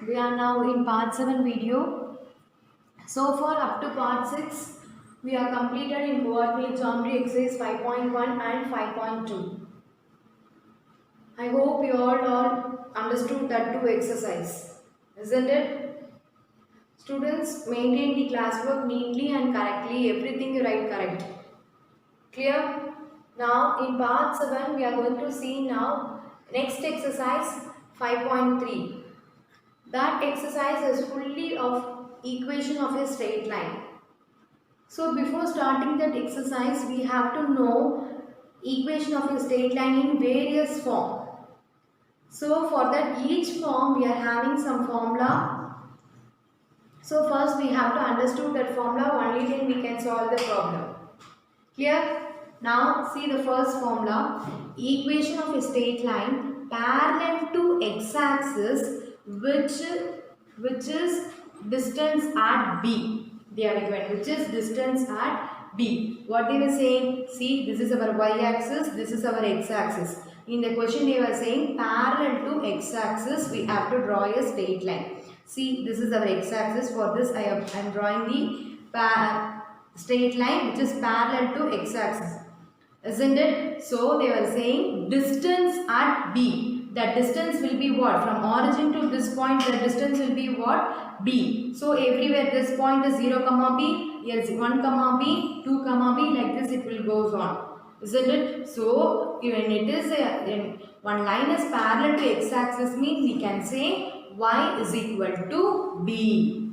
We are now in part 7 video. So far up to part 6, we are completed in coordinate geometry exercise 5.1 and 5.2. I hope you all understood that two exercise, isn't it? Students, maintain the classwork neatly and correctly, everything you write correct. Clear? Now in part 7, we are going to see now next exercise 5.3. That exercise is fully of equation of a straight line. So before starting that exercise, we have to know equation of a straight line in various form. So for that each form we are having some formula. So first we have to understand that formula, only then we can solve the problem. Clear? Now see the first formula. Equation of a straight line parallel to x-axis which is distance at B. They are given which is distance at B. What they were saying? See, this is our y-axis, this is our x-axis. In the question they were saying parallel to x-axis we have to draw a straight line. See, this is our x-axis. For this I am drawing the straight line which is parallel to x-axis, isn't it? So they were saying distance at B. That distance will be what? From origin to this point the distance will be what? B. So everywhere this point is 0 comma B, here is 1 comma B, 2 comma B, like this it will goes on, isn't it? So when it is one line is parallel to x-axis means we can say y is equal to B.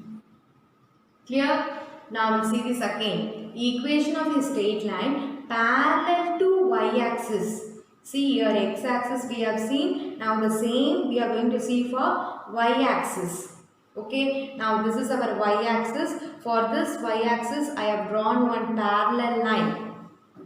Clear? Now we'll see this again. Equation of a straight line parallel to y-axis. See here x-axis we have seen. Now the same we are going to see for y-axis. Okay. Now this is our y-axis. For this y-axis I have drawn one parallel line.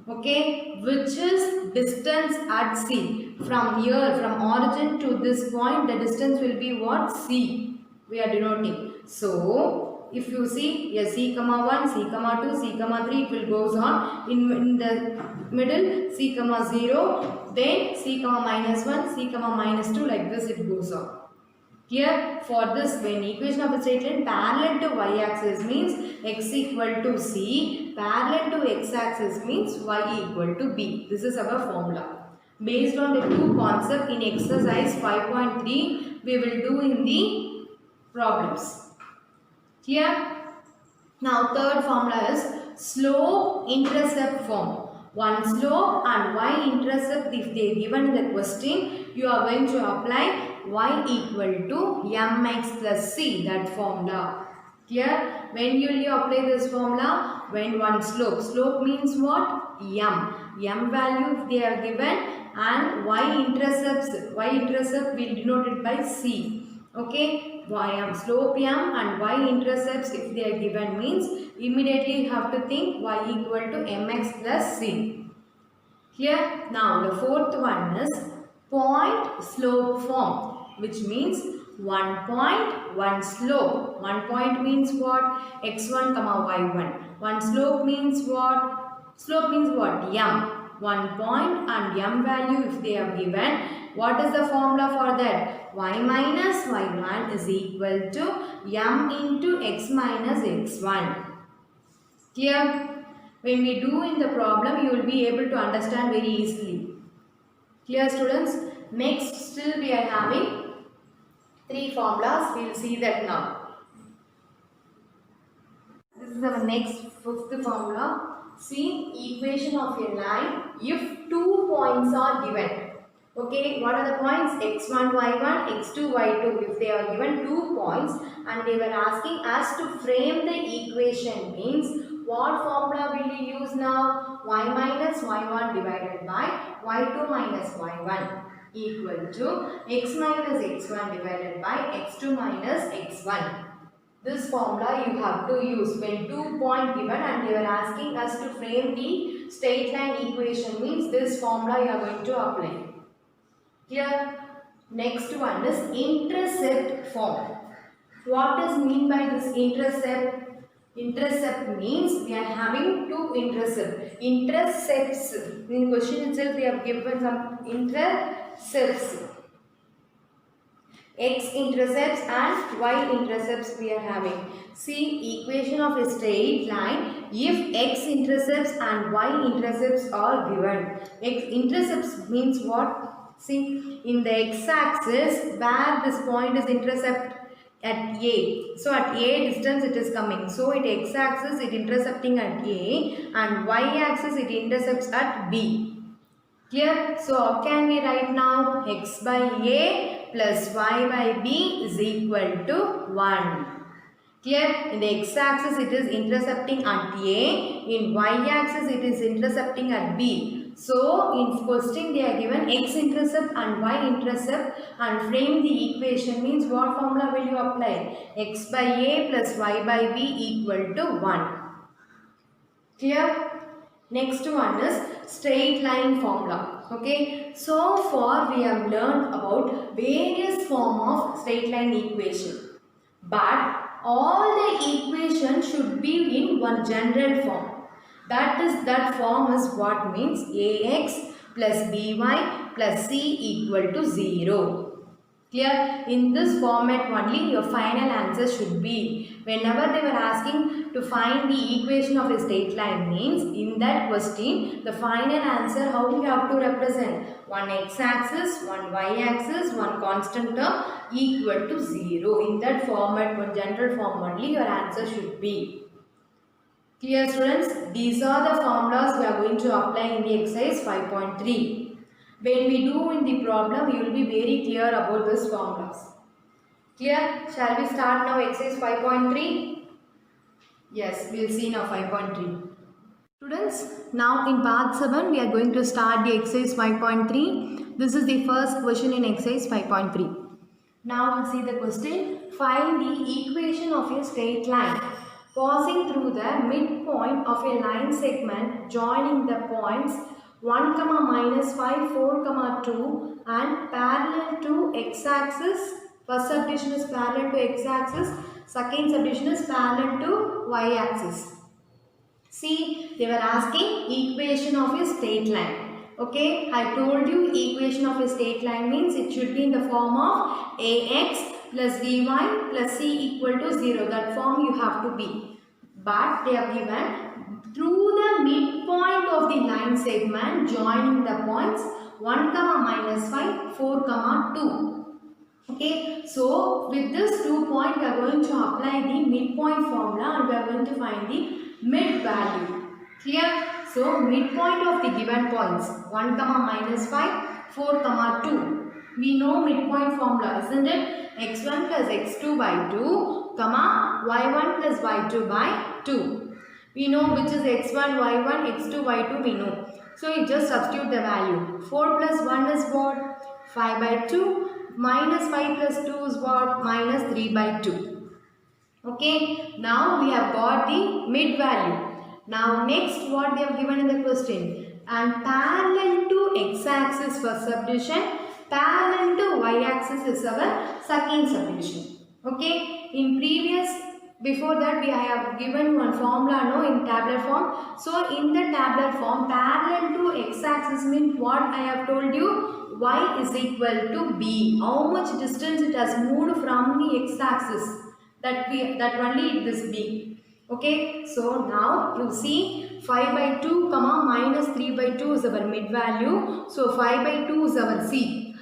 Okay. Which is distance at C. From here, from origin to this point the distance will be what? C. We are denoting. So if you see here C comma 1, C comma 2, C comma 3 it will goes on. In the middle C comma 0, then C comma minus 1, C comma minus 2, like this it goes on. Here for this when equation of a straight line parallel to y-axis means x equal to C, parallel to x-axis means y equal to B. This is our formula. Based on the two concepts in exercise 5.3 we will do in the problems. Here, now third formula is slope intercept form. One slope and y-intercept if they given the question, you are going to apply y equal to mx plus c, that formula. Clear? When will you apply this formula? When one slope. Slope means what? M value if they are given and y-intercept will denote it by c. Okay. Slope m and y-intercepts if they are given means immediately you have to think y equal to mx plus c. Here now the fourth one is point slope form, which means one point, one slope. One point means what? x1 comma y1. One slope means what? Slope means what? M. One point and m value if they are given. What is the formula for that? Y minus y1 is equal to m into x minus x1. Clear? When we do in the problem, you will be able to understand very easily. Clear, students? Next, still we are having three formulas. We will see that now. This is our next fifth formula. See, equation of a line if 2 points are given. Okay, what are the points? x1, y1, x2, y2. If they are given 2 points and they were asking us to frame the equation means what formula will you use now? Y minus y1 divided by y2 minus y1 equal to x minus x1 divided by x2 minus x1. This formula you have to use when 2 point given and they were asking us to frame the straight line equation means this formula you are going to apply. Here, next one is intercept form. What is mean by this intercept? Intercept means we are having two intercepts. Intercepts. In question itself we have given some intercepts. x-intercepts and y-intercepts we are having. See, equation of a straight line, if x-intercepts and y-intercepts are given. X-intercepts means what? See, in the x-axis where this point is intercept at A. So at A distance it is coming. So at x-axis it intercepting at A and y-axis it intercepts at B. Clear? So how can we write now? X by A plus y by B is equal to 1. Clear? In the x-axis it is intercepting at A. In y-axis it is intercepting at B. So in question they are given x-intercept and y-intercept and frame the equation means what formula will you apply? X by A plus y by B equal to 1. Clear? Next one is straight line formula. Okay, so far we have learned about various form of straight line equation, but all the equations should be in one general form. That form is what means ax plus by plus c equal to 0. Clear? In this format only your final answer should be. Whenever they were asking to find the equation of a straight line means in that question the final answer how we have to represent? One x-axis, one y-axis, one constant term equal to 0. In that format, one general form only your answer should be. Clear students? These are the formulas we are going to apply in the exercise 5.3. When we do in the problem, you will be very clear about these formulas. Clear? Shall we start now exercise 5.3? Yes, we will see now 5.3. Students, now in part 7, we are going to start the exercise 5.3. This is the first question in exercise 5.3. Now we'll see the question. Find the equation of a straight line passing through the midpoint of a line segment joining the points 1, minus 5, 4, 2 and parallel to x-axis. First subdivision is parallel to x-axis. Second subdivision is parallel to y-axis. See, they were asking equation of a straight line. Okay, I told you equation of a straight line means it should be in the form of ax plus by plus c equal to 0. That form you have to be. But they have given through the midpoint of the line segment joining the points 1, minus 5, 4, 2. Okay, so with this 2 point we are going to apply the midpoint formula and we are going to find the mid value. Clear? So midpoint of the given points 1, minus 5, 4, 2. We know midpoint formula, isn't it? x1 plus x2 by 2, y1 plus y2 by 2. We know which is x1, y1, x2, y2 we know. So you just substitute the value. 4 plus 1 is what? 5 by 2. Minus 5 plus 2 is what? Minus 3 by 2. Okay. Now we have got the mid value. Now next what they have given in the question. And parallel to x-axis first subdivision. Parallel to y-axis is our second subdivision. Okay. In previous before that we have given one formula in tabular form. So in the tabular form parallel to x-axis means what I have told you, y is equal to b. How much distance it has moved from the x-axis, that only it is b. Okay, so now you see 5 by 2, minus 3 by 2 is our mid value. So 5 by 2 is our C.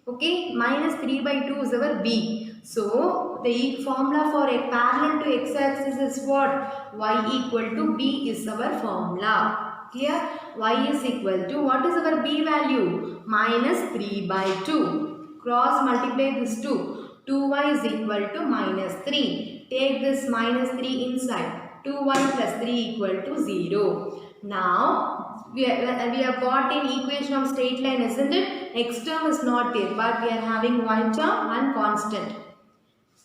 Okay, minus 3 by 2 is our B. So the formula for a parallel to x-axis is what? Y equal to b is our formula. Clear? Y is equal to, what is our b value? Minus 3 by 2. Cross multiply this 2. 2y is equal to minus 3. Take this minus 3 inside. 2y plus 3 equal to 0. Now we have got an equation of straight line, isn't it? X term is not there, but we are having y term and constant.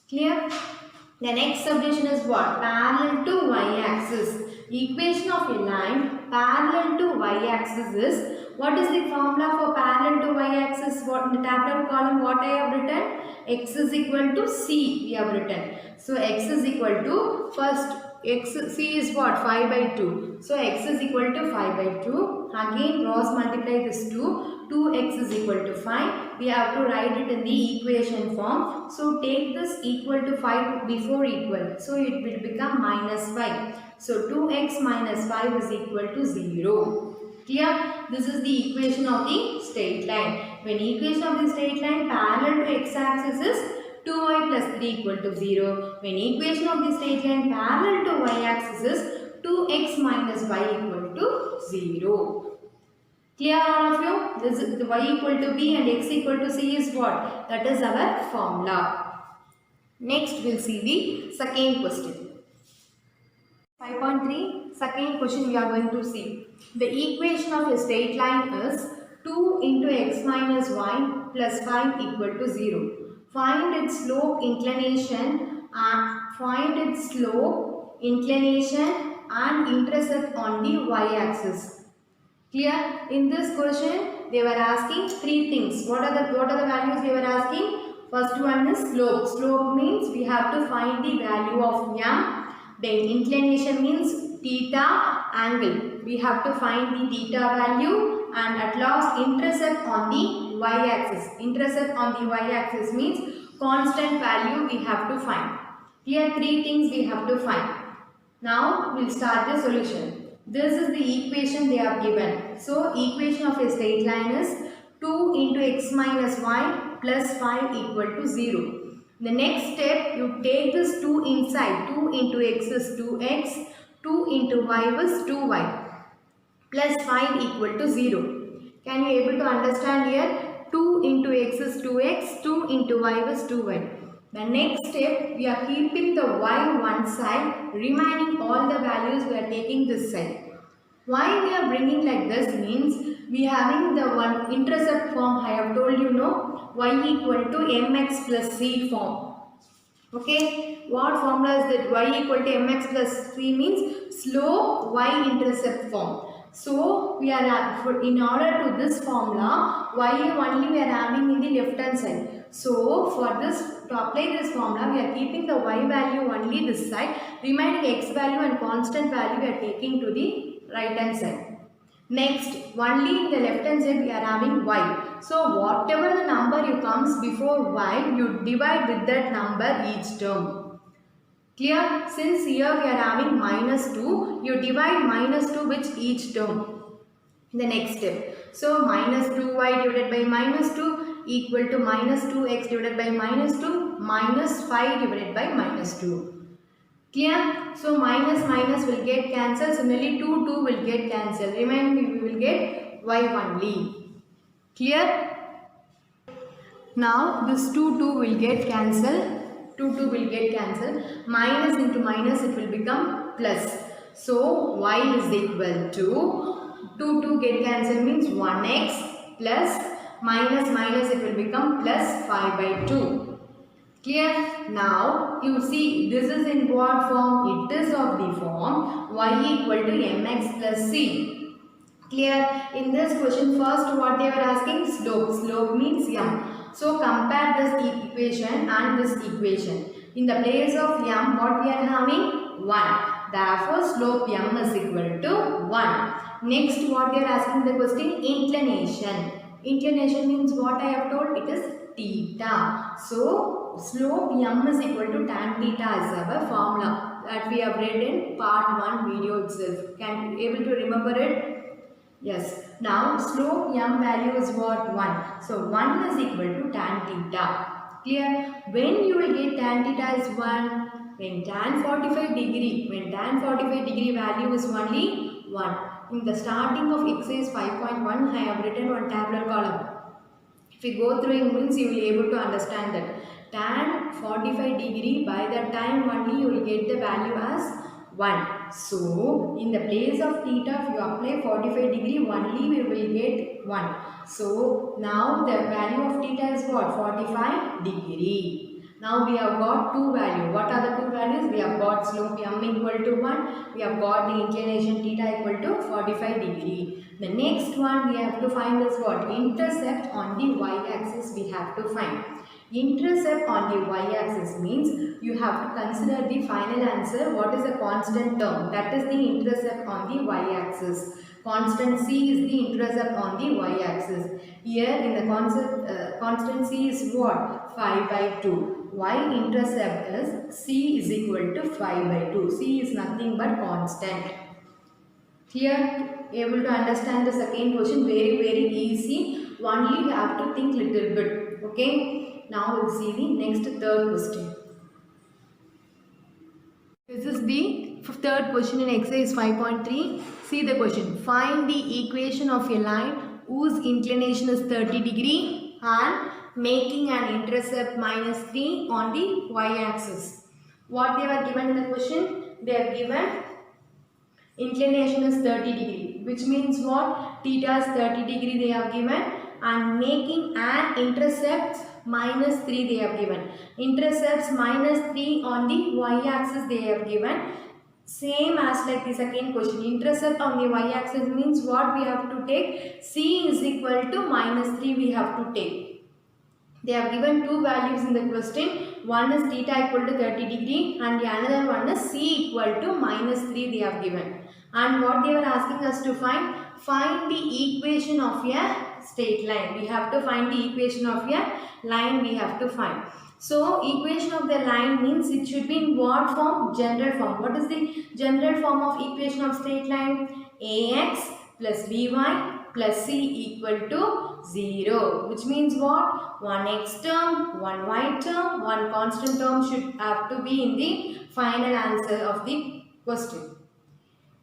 Clear? The next subdivision is what? Parallel to y-axis. Equation of a line parallel to y-axis is, what is the formula for parallel to y-axis? What in the tabular column what I have written? X is equal to C we have written. So x is equal to, first x c is what? 5 by 2. So x is equal to 5 by 2. Again cross multiply this 2. 2x is equal to 5. We have to write it in the equation form. So take this equal to 5 before equal. So it will become minus 5. So 2x minus 5 is equal to 0. Clear? This is the equation of the straight line. When equation of the straight line parallel to x-axis is 2y plus 3 equal to 0. When equation of the straight line parallel to y-axis is 2x minus y equal to 0. Clear all of you? This is the y equal to b and x equal to c is what? That is our formula. Next we will see the second question. 5.3, second question we are going to see. The equation of a straight line is 2 into x minus y plus 5 equal to 0. Find its slope, inclination and intercept on the y-axis. Clear? In this question, they were asking three things. What are the values they were asking? First one is slope. Slope means we have to find the value of m. Then inclination means theta angle. We have to find the theta value, and at last intercept on the y-axis. Intercept on the y-axis means constant value we have to find. Here three things we have to find. Now we will start the solution. This is the equation they have given. So equation of a straight line is 2 into x minus y plus 5 equal to 0. The next step, you take this 2 inside. 2 into x is 2x, 2 into y is 2y, plus 5 equal to 0. Can you able to understand here? 2 into x is 2x, 2 into y is 2y. The next step, we are keeping the y one side, remaining all the values we are taking this side. Why we are bringing like this means, we having the one intercept form I have told you, no, y equal to mx plus c form. Okay, what formula is that? Y equal to mx plus c means slope y intercept form. So we are in order to this formula, y only we are having in the left hand side. So for this, to apply this formula, we are keeping the y value only this side, remaining x value and constant value we are taking to the right hand side. Next, only in the left hand side we are having y. So whatever the number you comes before y, you divide with that number each term. Clear? Since here we are having minus 2, you divide minus 2 with each term. The next step. So minus 2y divided by minus 2 equal to minus 2x divided by minus 2 minus 5 divided by minus 2. Clear? So minus minus will get cancelled. Similarly 2 will get cancelled. Remaining we will get y only. Clear? Now this 2 will get cancelled. 2 will get cancelled. Minus into minus it will become plus. So y is equal to 2 get cancelled means 1x plus minus minus it will become plus 5 by 2. Clear? Now you see this is in what form? It is of the form y equal to mx plus c. Clear? In this question first what they were asking? Slope. Slope means m. So compare this equation and this equation. In the place of m what we are having? 1. Therefore slope m is equal to 1. Next what they are asking the question? Inclination. Inclination means what I have told? It is theta. So slope m is equal to tan theta is our formula that we have read in part 1 video itself. Can you able to remember it? Yes. Now slope m value is what? 1. So 1 is equal to tan theta. Clear? When you will get tan theta is 1? When tan 45 degree. When tan 45 degree value is only 1. In the starting of exercise 5.1 I have written one tabular column. If you go through it means you will be able to understand that. Tan 45 degree, by that time only you will get the value as 1. So in the place of theta if you apply 45 degree only we will get 1. So now the value of theta is what? 45 degree. Now we have got two values. What are the two values? We have got slope m equal to 1. We have got the inclination theta equal to 45 degree. The next one we have to find is what? Intercept on the y-axis we have to find. Intercept on the y-axis means you have to consider the final answer. What is the constant term? That is the intercept on the y-axis. Constant c is the intercept on the y-axis. Here in the constant c is what? 5 by 2. Y-intercept is c is equal to 5 by 2. C is nothing but constant. Clear? Able to understand the second question? Very easy. Only you have to think little bit. Okay. Now we'll see the next third question. This is the third question in exercise 5.3. See the question. Find the equation of a line whose inclination is 30 degree and making an intercept minus 3 on the y-axis. What they were given in the question? They are given inclination is 30 degree, which means what? Theta is 30 degree they have given, and making an intercept minus 3 they have given. Intercepts minus 3 on the y-axis they have given. Same as like the second question. Intercept on the y-axis means what we have to take? C is equal to minus 3 we have to take. They have given two values in the question. One is theta equal to 30 degree and the another one is c equal to minus 3 they have given. And what they were asking us to find the equation of a straight line. We have to find the equation of a line we have to find. So equation of the line means it should be in what form? General form. What is the general form of equation of straight line? Ax plus by plus c equal to 0, which means what? One x term, one y term, one constant term should have to be in the final answer of the question.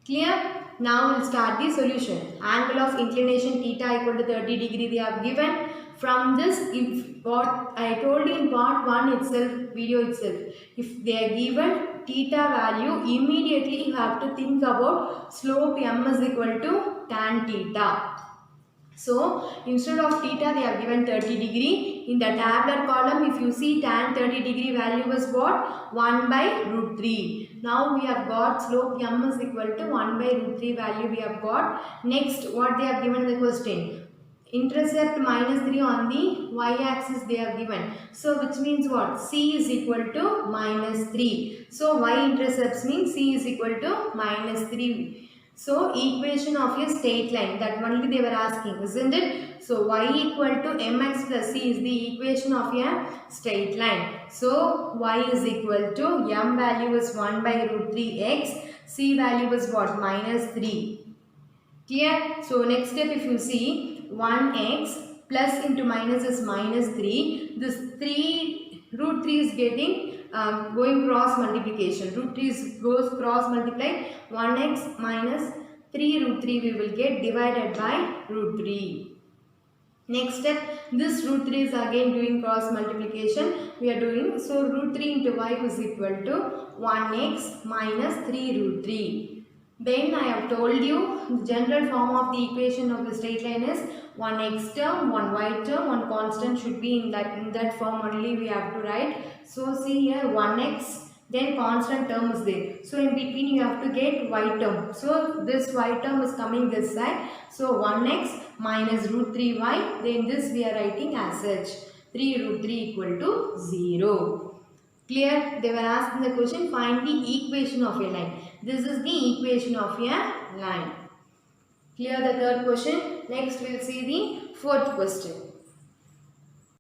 Clear? Now we'll start the solution. Angle of inclination theta equal to 30 degree they have given. From this, if what I told you in part 1 itself, video itself, if they are given theta value, immediately you have to think about slope m is equal to tan theta. So, instead of theta they have given 30 degree. In the tabular column, if you see tan 30 degree value is what? 1 by root 3. Now, we have got slope m is equal to 1 by root 3 value we have got. Next, what they have given in the question? Intercept minus 3 on the y-axis they have given. So, which means what? C is equal to minus 3. So, y-intercepts means C is equal to minus 3. So, equation of a straight line, that only they were asking, isn't it? So, y equal to mx plus c is the equation of a straight line. So, y is equal to m value is 1 by root 3x, c value is what? Minus 3. Clear? So, next step if you see 1x plus into minus is minus 3. This root 3 is getting going cross multiplication. Root 3 goes cross multiply. 1x minus 3 root 3 we will get divided by root 3. Next step, this root 3 is again doing cross multiplication. We are doing, so root 3 into y is equal to 1x minus 3 root 3. Then I have told you the general form of the equation of the straight line is one x term, one y term, one constant should be in that form only we have to write. So see here 1x, then constant term is there. So in between you have to get y term. So this y term is coming this side. So 1x minus root 3y, then this we are writing as such. 3 root 3 equal to 0. Clear? They were asked in the question, find the equation of a line. This is the equation of a line. Clear the third question? Next we will see the fourth question.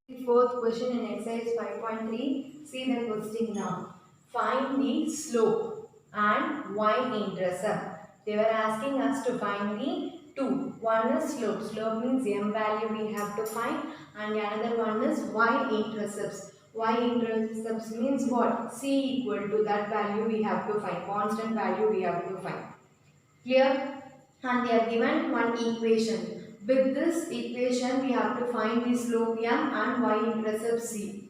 The fourth question in exercise 5.3. See the question now. Find the slope and y-intercept. They were asking us to find the two. One is slope. Slope means m value we have to find, and the another one is y-intercepts. Y-intercepts means what? C equal to that value we have to find. Constant value we have to find. Clear? And they are given one equation. With this equation we have to find the slope m and y-intercept c.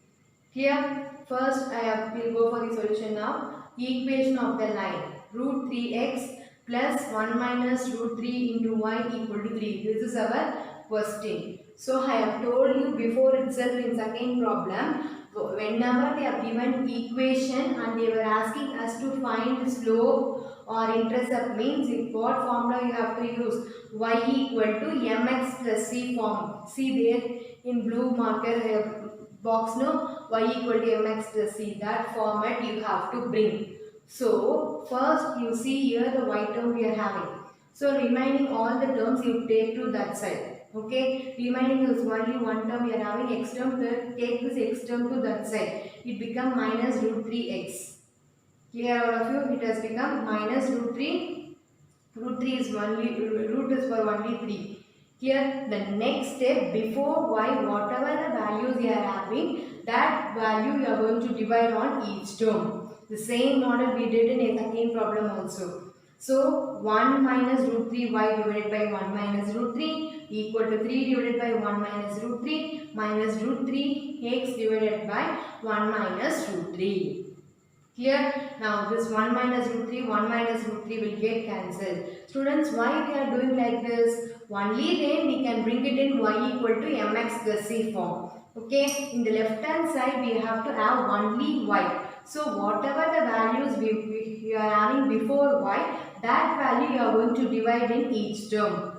Clear? First we'll go for the solution now. Equation of the line. Root 3x plus 1 minus root 3 into y equal to 3. This is our question. So I have told you before itself in second problem, whenever they have given equation and they were asking us to find slope or intercept means in what formula you have to use? Y equal to mx plus c form. See there in blue marker I have box no, y equal to mx plus c, that format you have to bring. So first you see here the y term we are having. So remaining all the terms you take to that side. Okay, remaining is only one term we are having, x term, take this x term to that side. It become minus root 3x. Clear all of you? It has become minus root 3. Root 3 is only, root is for only 3. Here the next step, before y, whatever the values you are having, that value you are going to divide on each term. The same model we did in a second problem also. So 1 minus root 3 y divided by 1 minus root 3 equal to 3 divided by 1 minus root 3 minus root 3 x divided by 1 minus root 3. Here, now this 1 minus root 3, 1 minus root 3 will get cancelled. Students, why we are doing like this? Only then we can bring it in y equal to mx plus c form. Okay, in the left hand side we have to have only y. So whatever the values we are having before y, that value you are going to divide in each term.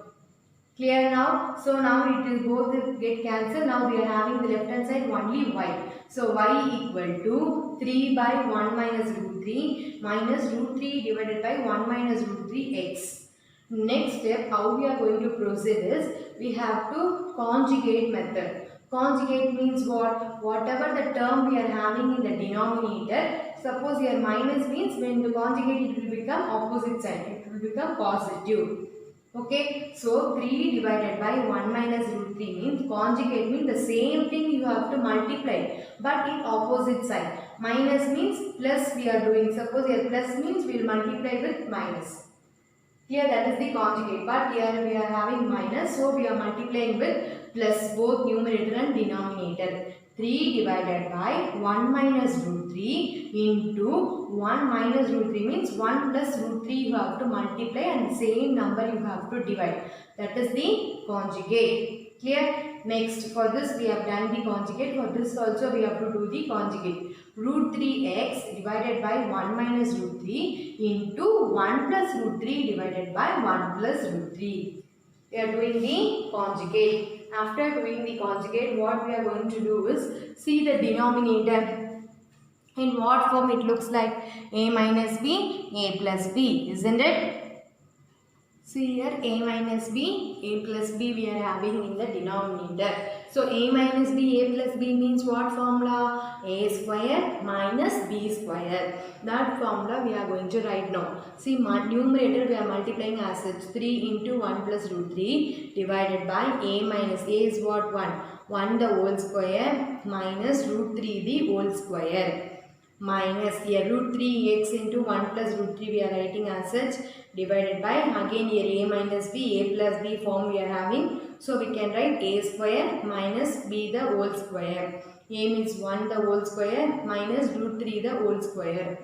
Clear now? So now it is both get cancelled. Now we are having the left hand side only y. So y equal to 3 by 1 minus root 3 minus root 3 divided by 1 minus root 3 x. Next step, how we are going to proceed is, we have to conjugate method. Conjugate means what? Whatever the term we are having in the denominator, suppose here minus means when the conjugate it will become opposite side. It will become positive. Okay, so 3 divided by 1 minus root 3 means conjugate means the same thing you have to multiply but in opposite side. Minus means plus we are doing. Suppose here plus means we will multiply with minus. Here that is the conjugate, but here we are having minus, so we are multiplying with plus both numerator and denominator. 3 divided by 1 minus root 3 into 1 minus root 3 means 1 plus root 3 you have to multiply and same number you have to divide. That is the conjugate. Clear? Next, for this we have done the conjugate. For this also we have to do the conjugate. Root 3x divided by 1 minus root 3 into 1 plus root 3 divided by 1 plus root 3. We are doing the conjugate. After doing the conjugate, what we are going to do is see the denominator. In what form it looks like? A minus b, a plus b, isn't it? See here, a minus b, a plus b we are having in the denominator. So a minus b, a plus b means what formula? A square minus b square. That formula we are going to write now. See, numerator we are multiplying as such. 3 into 1 plus root 3 divided by a minus a is what? 1. 1 the whole square minus root 3 the whole square. Minus here root 3x into 1 plus root 3 we are writing as such, divided by again here a minus b, a plus b form we are having. So we can write a square minus b the whole square. A means 1 the whole square minus root 3 the whole square.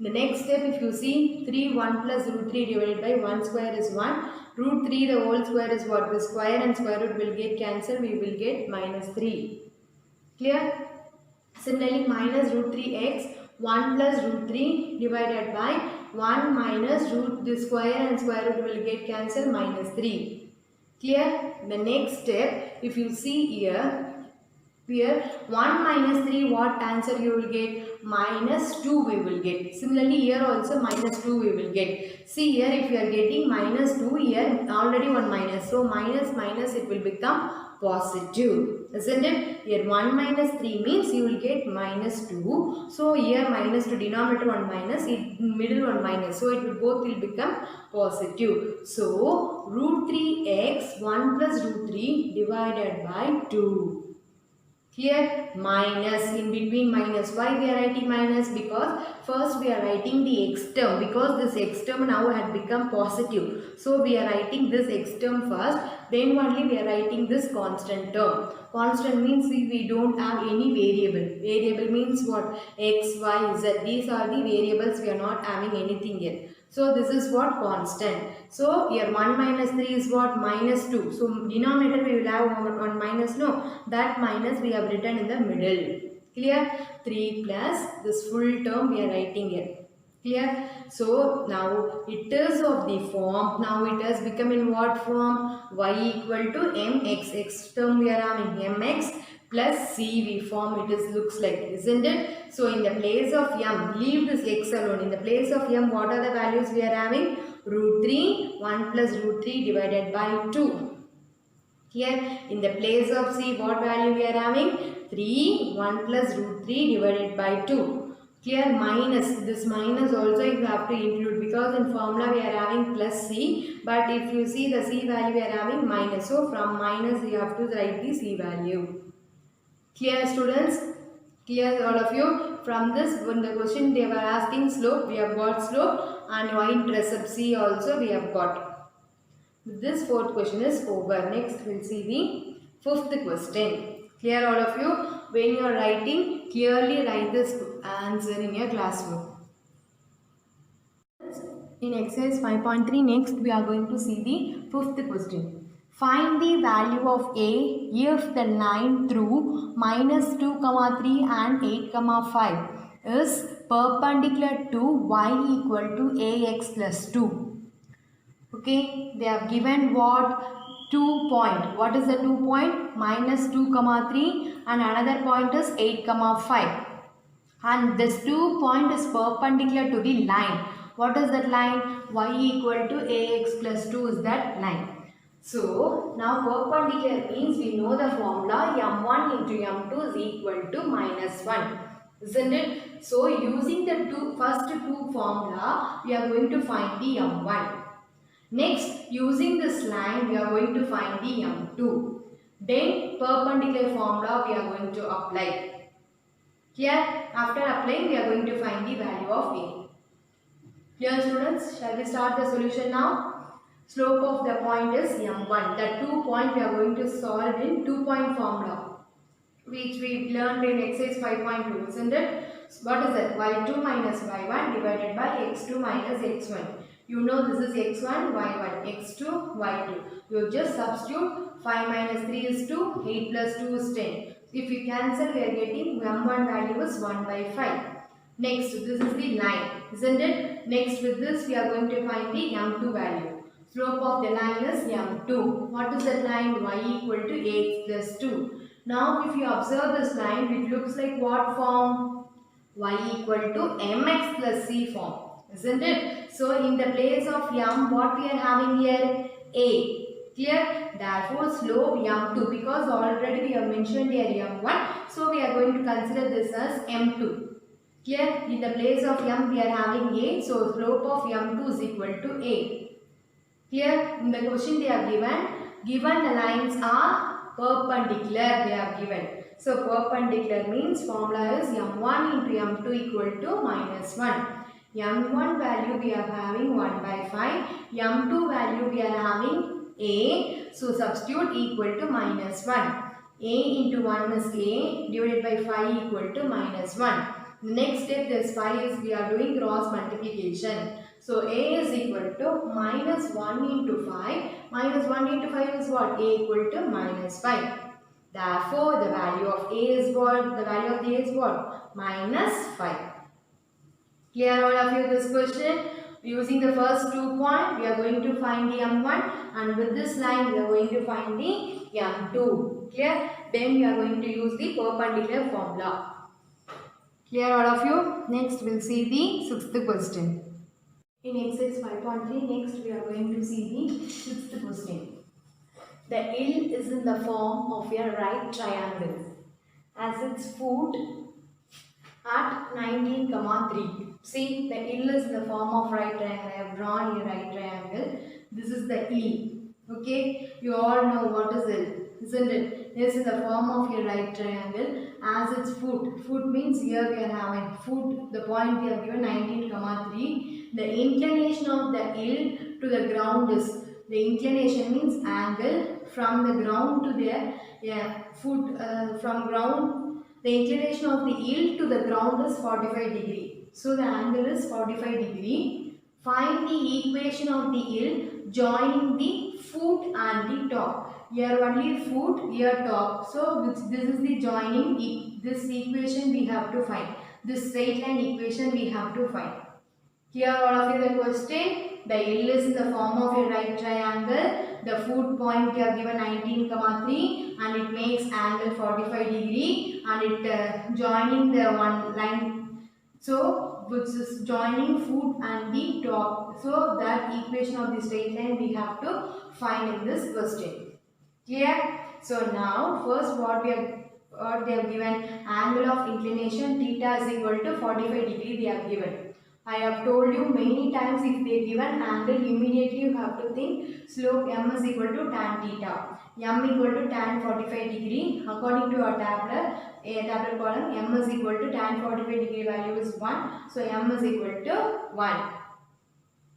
The next step, if you see 3 1 plus root 3 divided by 1 square is 1. Root 3 the whole square is what? The square and square root will get cancelled. We will get minus 3. Clear? Similarly, minus root 3x, 1 plus root 3 divided by 1 minus root the square and square root will get cancelled, minus 3. Clear? The next step, if you see here 1 minus 3, what answer you will get? Minus 2 we will get. Similarly, here also minus 2 we will get. See here, if you are getting minus 2, here already one minus. So minus minus it will become positive, isn't it? Here 1 minus 3 means you will get minus 2. So here minus to denominator 1 minus, middle 1 minus. So it will both will become positive. So root 3x 1 plus root 3 divided by 2. Here minus, in between minus. Why we are writing minus? Because first we are writing the x term, because this x term now had become positive. So we are writing this x term first, then only we are writing this constant term. Constant means we don't have any variable. Variable means what? X, y, z. These are the variables, we are not having anything yet. So this is what? Constant. So here 1 minus 3 is what? Minus 2. So denominator we will have 1 minus, no. That minus we have written in the middle. Clear? 3 plus this full term we are writing here. Clear? So now it is of the form. Now it has become in what form? Y equal to mx. X term we are having mx plus c we form, it is looks like, isn't it? So in the place of m, leave this x alone. In the place of m, what are the values we are having? Root 3, 1 plus root 3 divided by 2. Here in the place of c, what value we are having? 3, 1 plus root 3 divided by 2. Here minus, this minus also you have to include, because in formula we are having plus c, but if you see the c value we are having minus. So from minus you have to write the c value. Clear students? Clear all of you? From this, when the question they were asking slope, we have got slope, and y-intercept c also we have got. This fourth question is over. Next we will see the fifth question. Clear all of you? When you are writing, clearly write this answer in your classroom. In exercise 5.3, next we are going to see the fifth question. Find the value of a if the line through minus 2, 3 and 8, 5 is perpendicular to y equal to ax plus 2. Okay, they have given what? 2 point. What is the 2 point? Minus 2, 3 and another point is 8, 5. And this 2 point is perpendicular to the line. What is that line? Y equal to ax plus 2 is that line. So, now perpendicular means we know the formula m1 into m2 is equal to minus 1. Isn't it? So, using the first two formula, we are going to find the m1. Next, using this line, we are going to find the m2. Then, perpendicular formula we are going to apply. Here, after applying, we are going to find the value of a. Clear students? Shall we start the solution now? Slope of the point is m1. The 2 point we are going to solve in 2-point formula, which we learned in exercise 5.2, isn't it? What is it? y2 minus y1 divided by x2 minus x1. You know this is x1, y1, x2, y2. You just substitute 5 minus 3 is 2, 8 plus 2 is 10. If you cancel, we are getting m1 value is 1 by 5. Next, this is the line, isn't it? Next, with this, we are going to find the m2 value. Slope of the line is m2. What is that line? Y equal to ax plus 2. Now, if you observe this line, it looks like what form? Y equal to mx plus c form, isn't it? So, in the place of m, what we are having here? A. Clear? Therefore, slope m2, because already we have mentioned here m1. So, we are going to consider this as m2. Clear? In the place of m, we are having a. So, slope of m2 is equal to a. Clear? In the question they are given the lines are perpendicular, they are given. So, perpendicular means formula is m1 into m2 equal to minus 1. m1 value we are having 1 by 5. m2 value we are having a. So, substitute equal to minus 1. a into 1 is a divided by 5 equal to minus 1. The next step is 5 is we are doing cross multiplication. So, a is equal to minus 1 into 5. Minus 1 into 5 is what? A equal to minus 5. Therefore, the value of a is what? The value of a is what? Minus 5. Clear all of you this question? Using the first 2 points, we are going to find the m1, and with this line, we are going to find the m2. Clear? Then we are going to use the perpendicular formula. Clear all of you? Next, we will see the 6th question. In exercise 5.3, next we are going to see the 6th question. The hill is in the form of a right triangle as its foot at 19,3. See, the hill is in the form of right triangle. I have drawn a right triangle. This is the hill. Okay, you all know what is hill, isn't it? This is the form of a right triangle as its foot. Foot means here we are having foot. The point we have given 19,3. The inclination of the hill to the ground is, the inclination means angle from the ground to the foot, from ground, the inclination of the hill to the ground is 45 degree. So, the angle is 45 degree. Find the equation of the hill joining the foot and the top. Here only foot, here top. So, this is the joining, this equation we have to find. This straight line equation we have to find. Here all of you the question. the L is in the form of a right triangle. The foot point you are given 19,3 and it makes angle 45 degree and it joining the one line. So which is joining foot and the top. So that equation of the straight line we have to find in this question. Clear? So now first what they have given, angle of inclination theta is equal to 45 degree they have given. I have told you many times, if they given angle, immediately you have to think slope m is equal to tan theta. M equal to tan 45 degree. According to our tabular column, m is equal to tan 45 degree value is 1. So m is equal to 1.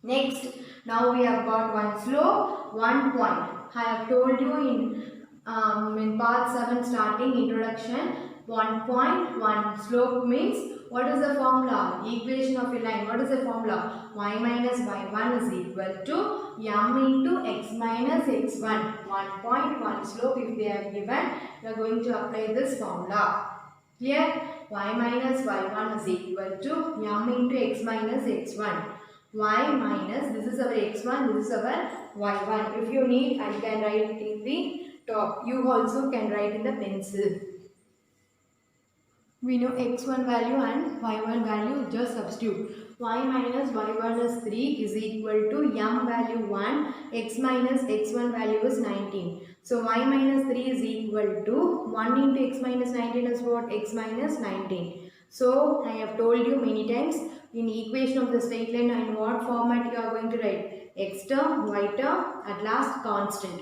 Next, now we have got one slope, 1 point. I have told you in part 7 starting introduction, 1 point, 1 slope means what is the formula? Equation of a line. What is the formula? Y minus y1 is equal to m into x minus x1. 1 point, 1 slope if they are given, we are going to apply this formula. Clear? Y minus y1 is equal to m into x minus x1. Y minus, this is our x1, this is our y1. If you need, I can write it in the top. You also can write in the pencil. We know x1 value and y1 value, just substitute. Y minus y1 is 3 is equal to m value 1, x minus x1 value is 19. So y minus 3 is equal to 1 into x minus 19 is what? X minus 19. So I have told you many times, in equation of the straight line, in what format you are going to write? X term, y term, at last constant.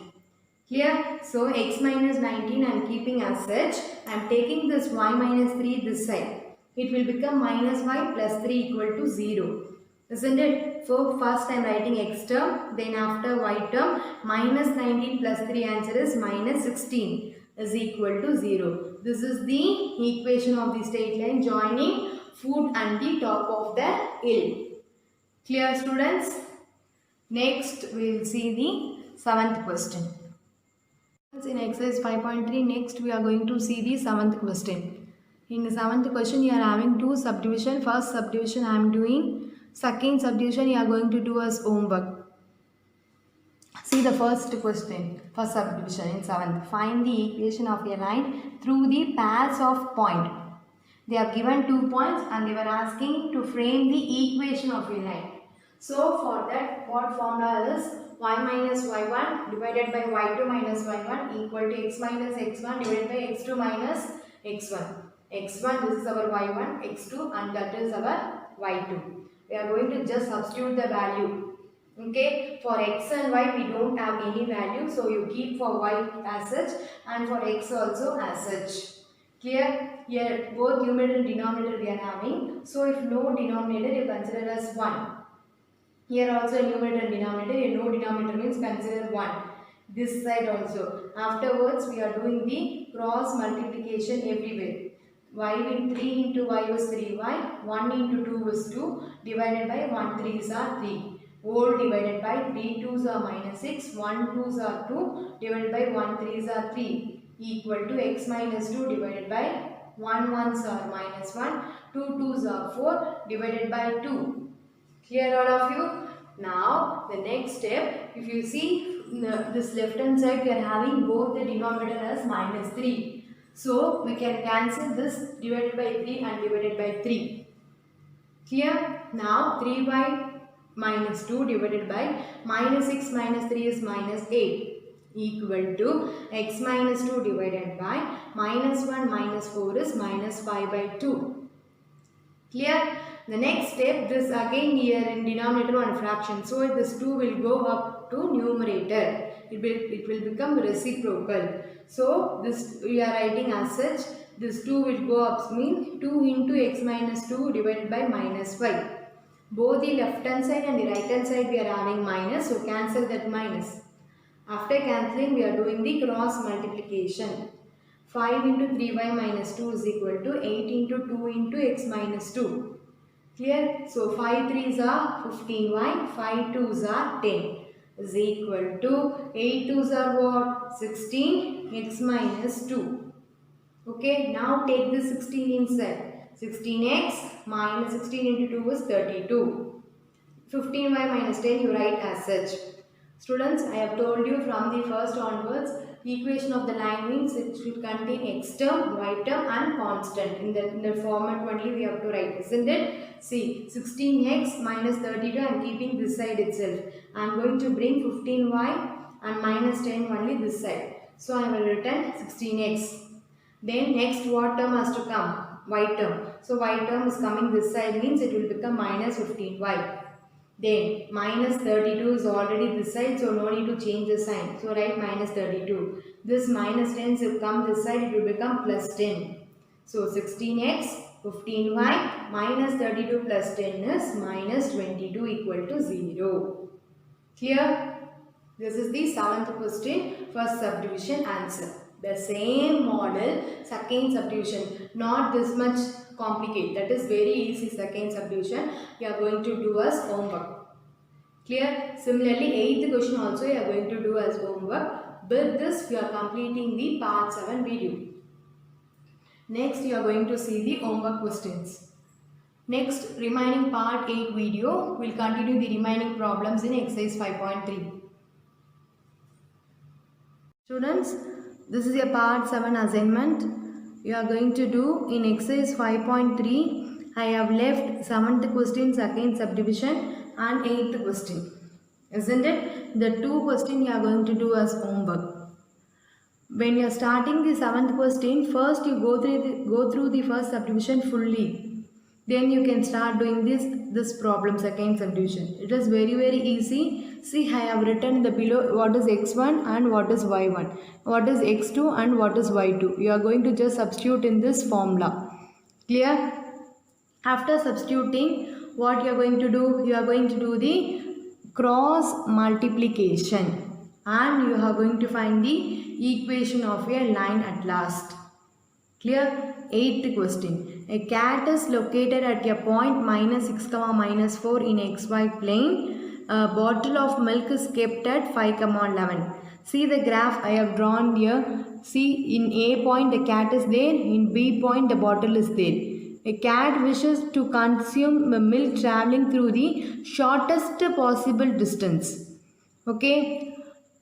Clear? So x minus 19 I am keeping as such. I am taking this y minus 3 this side. It will become minus y plus 3 equal to 0. Isn't it? So first I am writing x term, then after y term, minus 19 plus 3 answer is minus 16 is equal to 0. This is the equation of the straight line joining foot and the top of the hill. Clear, students? Next we will see the 7th question. In exercise 5.3, next we are going to see the 7th question. In the 7th question, you are having two subdivision. First subdivision I am doing. Second subdivision you are going to do as homework. See the first question, first subdivision in 7th. Find the equation of a line through the pairs of point. They have given 2 points and they were asking to frame the equation of a line. So for that, what formula is? Y minus y1 divided by y2 minus y1 equal to x minus x1 divided by x2 minus x1. x1, this is our y1, x2 and that is our y2. We are going to just substitute the value. Okay, for x and y we don't have any value, so you keep for y as such and for x also as such. Clear? Here both numerator and denominator we are having. So if no denominator, you consider as 1. Here also numerator and denominator. Here no denominator means consider 1. This side also. Afterwards we are doing the cross multiplication everywhere. Y with 3 into y was 3y. 1 into 2 was 2. Divided by 1 3s are 3. Whole divided by 3 2s are minus 6. 1 2s are 2. Divided by 1 3s are 3. Equal to x minus 2 divided by 1 1s are minus 1. 2 2s are 4. Divided by 2. Clear all of you? Now the next step, if you see this left hand side we are having both the denominator as minus 3. So we can cancel this divided by 3 and divided by 3. Clear? Now 3y minus 2 divided by minus 6 minus 3 is minus 8 equal to x minus 2 divided by minus 1 minus 4 is minus 5 by 2. Clear? The next step, this again here in denominator one fraction. So this 2 will go up to numerator. It will become reciprocal. So this we are writing as such. This 2 will go up means 2 into x minus 2 divided by minus 5. Both the left hand side and the right hand side we are having minus. So cancel that minus. After cancelling we are doing the cross multiplication. 5 into 3y minus 2 is equal to 8 into 2 into x minus 2. Clear? So 5 3s are 15y, 5 2s are 10 is equal to 8 2s are what? 16 x minus 2. Okay, now take this 16 inside. 16x minus 16 into 2 is 32. 15y minus 10 you write as such. Students, I have told you from the first onwards, equation of the line means it should contain x term, y term and constant. In the format only we have to write, isn't it? See, 16x minus 32, I am keeping this side itself. I am going to bring 15y and minus 10 only this side. So I will written 16x. Then next what term has to come? Y term. So y term is coming this side means it will become minus 15y. Then minus 32 is already this side, so no need to change the sign. So write minus 32. This minus 10 will come this side, it will become plus 10. So 16x, 15y, minus 32 plus 10 is minus 22 equal to 0. Clear? This is the 7th question, first subdivision answer. The same model, second subdivision, not this much complicated. That is very easy. Second subdivision you are going to do as homework. Clear? Similarly, 8th question also you are going to do as homework. With this you are completing the part 7 video. Next you are going to see the homework questions. Next, remaining part 8 video will continue the remaining problems in exercise 5.3. Students, this is a part 7 assignment. You are going to do in exercise 5.3. I have left 7th question, second subdivision and 8th question. Isn't it? The 2 questions you are going to do as homework. When you are starting the 7th question, first you go through the first subdivision fully. Then you can start doing this problem, second subdivision. It is very easy. See, I have written the below what is x1 and what is y1, what is x2 and what is y2. You are going to just substitute in this formula. Clear? After substituting, what you are going to do? You are going to do the cross multiplication and you are going to find the equation of a line at last. Clear? 8th question. A cat is located at a point minus 6, minus 4 in xy plane. A bottle of milk is kept at 5, 11. See the graph I have drawn here. See, in A point the cat is there, in B point the bottle is there. A cat wishes to consume milk traveling through the shortest possible distance. Okay.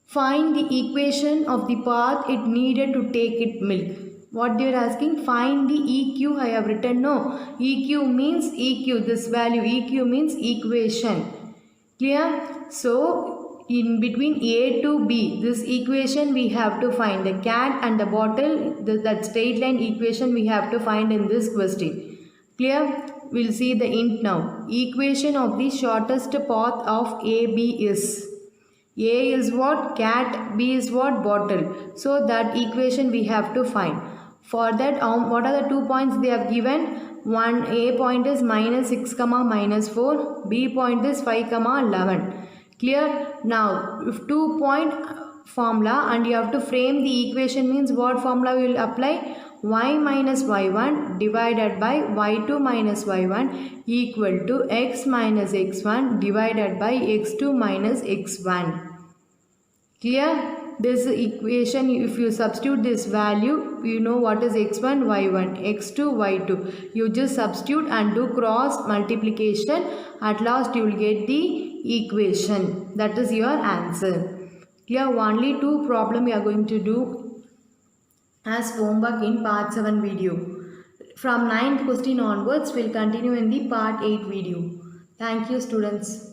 Find the equation of the path it needed to take its milk. What they are asking? Find the EQ. I have written no. EQ means EQ. This value EQ means equation. Clear? So, in between A to B, this equation we have to find. The cat and the bottle, that straight line equation we have to find in this question. Clear? We'll see the int now. Equation of the shortest path of AB is. A is what? Cat. B is what? Bottle. So, that equation we have to find. For that, what are the 2 points they have given? One A point is minus 6, minus 4. B point is 5, 11. Clear? Now, if 2 point formula and you have to frame the equation means what formula we will apply? Y minus y1 divided by y2 minus y1 equal to x minus x1 divided by x2 minus x1. Clear? This equation, if you substitute this value, you know what is x1, y1, x2, y2. You just substitute and do cross multiplication. At last you will get the equation. That is your answer. Here only 2 problems you are going to do as homework in part 7 video. From 9th question onwards, we will continue in the part 8 video. Thank you students.